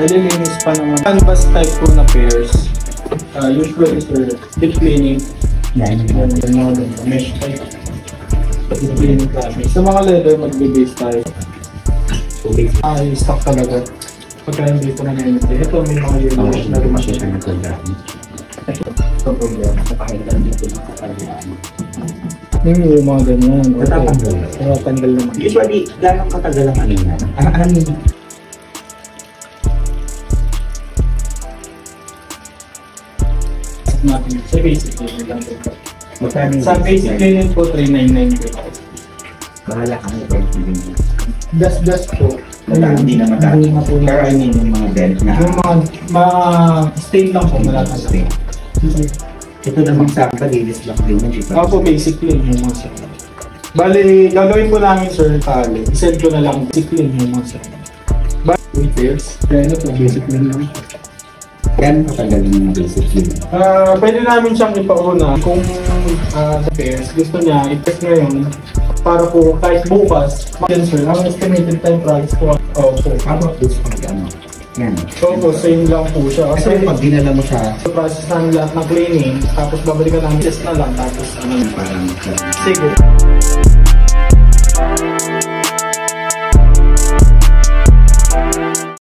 Nalilinis pa naman. Canvas type po na pairs. Usually sir, deep cleaning. Yan. Mesh type. Deep cleaning tayo. Sa mga leather, mag-base tayo. Yung stock talaga. Pagka hindi po na nainit. Ito may mga yellowish na rin siya. Ito problem. Napakailan dito ng kapalaan. Yung mga ganyan. Natatanggal naman. Usually, gano'ng katagal ang ano yan? Natin sa basic cleaning lang po. Sa basic cleaning po, 399 po. Bahala kami ba yung Das po. hindi na matapos. Pero I mean, yung mga dent na... Yung mga stain lang po, malatang. Ito namang sa palinis lang din yun, di ba? Ako po, basic clean yung mga sir. Bali, gagawin po namin sir, tali. I-send ko na lang basic clean yung mga sir. Bali, repairs. Kaya ano po, basic clean lang. Yan katagal yung basic clean. Pwede namin siyang ipauna kung sa repairs. Gusto niya, i-test ngayon para po kahit bukas. Yan sir, ang estimated time price po. So, how about this pag ano? Yan. So po, same lang po siya. Kasi pag dinala mo siya, process namin lahat ng cleaning, tapos babalikan namin test na lang, tapos ano. parang... Sige.